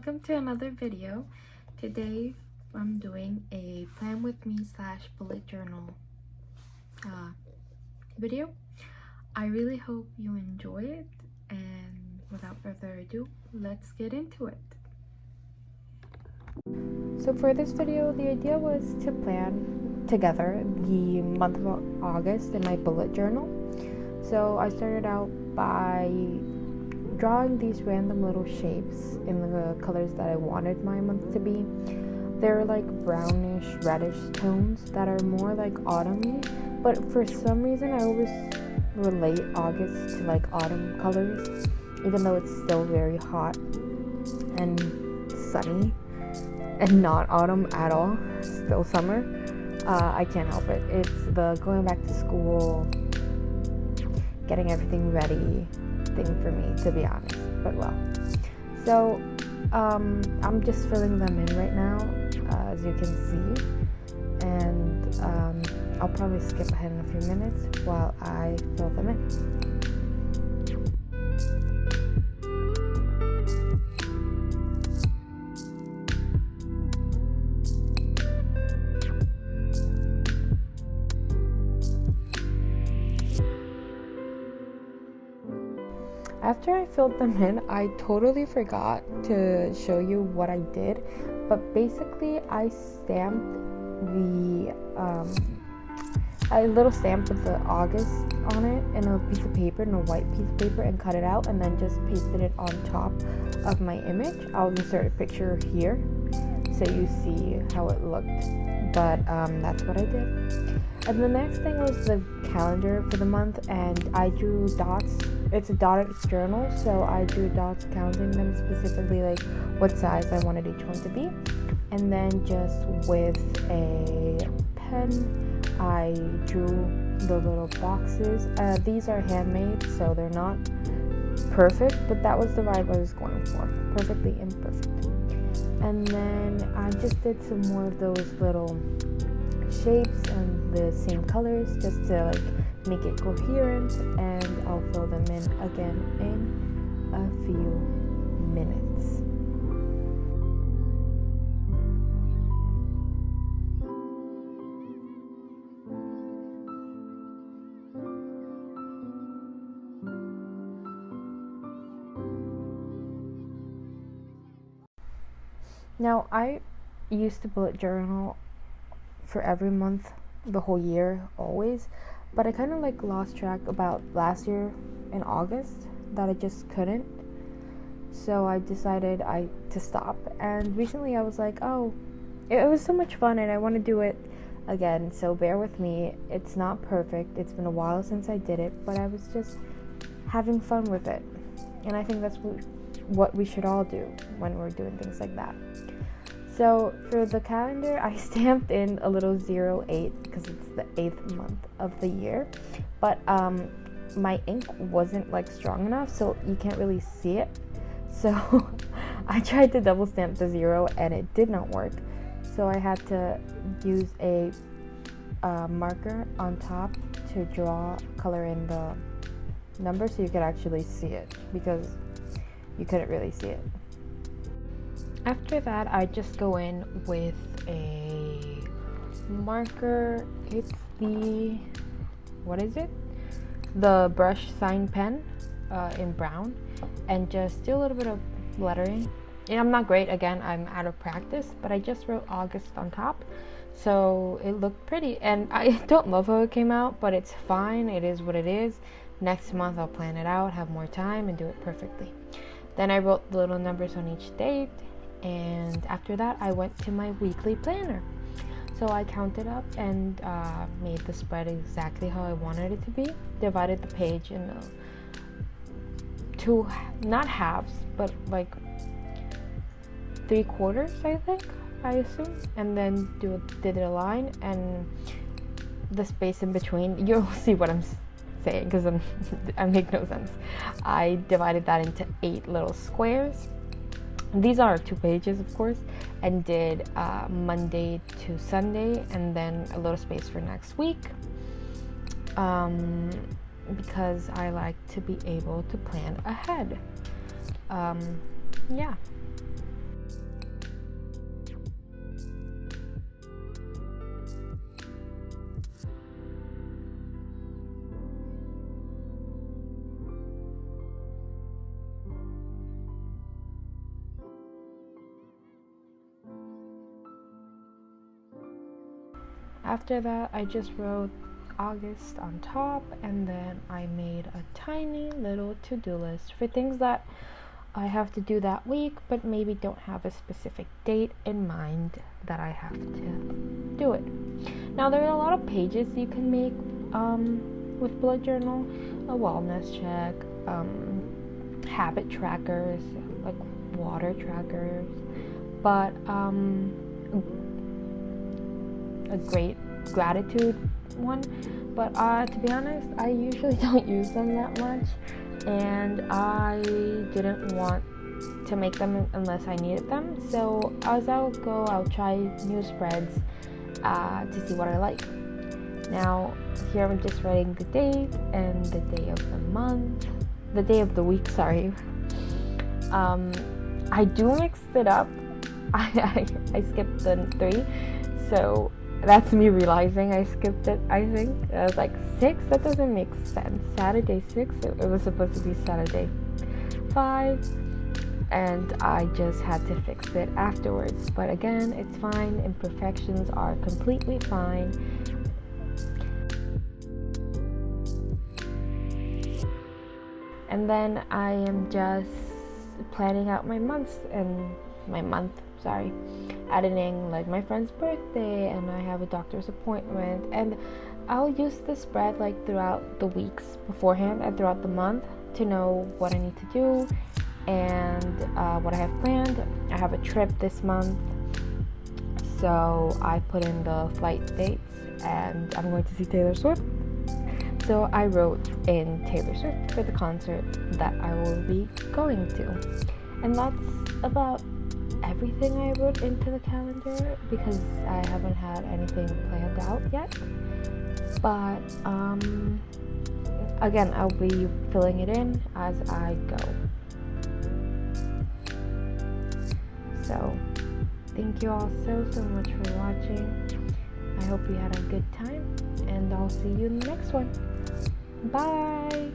welcome to another video. Today I'm doing a plan with me / bullet journal video. I really hope you enjoy it, and without further ado, let's get into it. So for this video, the idea was to plan together the month of August in my bullet journal. So I started out by drawing these random little shapes in the colors that I wanted my month to be. They're like brownish, reddish tones that are more like autumny, but for some reason I always relate August to like autumn colors, even though it's still very hot and sunny and not autumn at all, still summer. I can't help it. It's the going back to school, getting everything ready thing for me, to be honest, but well. So I'm just filling them in right now, as you can see, and I'll probably skip ahead in a few minutes while I fill them in. After I filled them in, I totally forgot to show you what I did, but basically I stamped a little stamp with the August on it in a piece of paper, in a white piece of paper, and cut it out and then just pasted it on top of my image. I'll insert a picture here so you see how it looked, but that's what I did. And the next thing was the calendar for the month, and I drew dots. It's a dotted journal, so I drew dots counting them specifically, like what size I wanted each one to be. And then just with a pen, I drew the little boxes. These are handmade, so they're not perfect, but that was the vibe I was going for. Perfectly imperfect. And then I just did some more of those little shapes and the same colors just to like make it coherent, and I'll fill them in again in a few minutes. Now, I used to bullet journal for every month, the whole year, always, but I kind of like lost track about last year in August, that I just couldn't. So I decided to stop, and recently I was like, oh, it was so much fun and I want to do it again, so bear with me. It's not perfect, it's been a while since I did it, but I was just having fun with it, and I think that's what we should all do when we're doing things like that. So for the calendar, I stamped in a little 08 because it's the 8th month of the year, but my ink wasn't like strong enough, so you can't really see it. So I tried to double stamp the 0 and it did not work. So I had to use a marker on top to draw color in the number so you could actually see it, because you couldn't really see it. After that, I just go in with a marker. It's the brush sign pen in brown, and just do a little bit of lettering. And I'm not great, again, I'm out of practice, but I just wrote August on top, so it looked pretty. And I don't love how it came out, but it's fine, it is what it is. Next month I'll plan it out, have more time, and do it perfectly. Then I wrote the little numbers on each date, and after that I went to my weekly planner. So I counted up and made the spread exactly how I wanted it to be. Divided the page in two, not halves, but like 3/4, I think, I assume. And then did a line, and the space in between, you'll see what I'm saying because I make no sense. I divided that into 8 little squares. These are 2 pages, of course, and did Monday to Sunday, and then a little space for next week, because I like to be able to plan ahead. Yeah. After that, I just wrote August on top, and then I made a tiny little to-do list for things that I have to do that week, but maybe don't have a specific date in mind that I have to do it. Now, there are a lot of pages you can make with bullet journal: a wellness check, habit trackers, like water trackers, but a great gratitude one. But to be honest, I usually don't use them that much, and I didn't want to make them unless I needed them. So as I'll go, I'll try new spreads to see what I like. Now here I'm just writing the date and the day of the month, the day of the week, sorry. I do mix it up. I skipped the 3, so that's me realizing I skipped it. I think I was like 6. That doesn't make sense. Saturday 6. It was supposed to be Saturday 5, and I just had to fix it afterwards. But again, it's fine. Imperfections are completely fine. And then I am just planning out my months and editing like my friend's birthday, and I have a doctor's appointment, and I'll use the spread like throughout the weeks beforehand and throughout the month to know what I need to do and what I have planned. I have a trip this month, so I put in the flight dates, and I'm going to see Taylor Swift. So I wrote in Taylor Swift for the concert that I will be going to. And that's about everything I wrote into the calendar, because I haven't had anything planned out yet. But again, I'll be filling it in as I go. So thank you all so much for watching. I hope you had a good time, and I'll see you in the next one. Bye!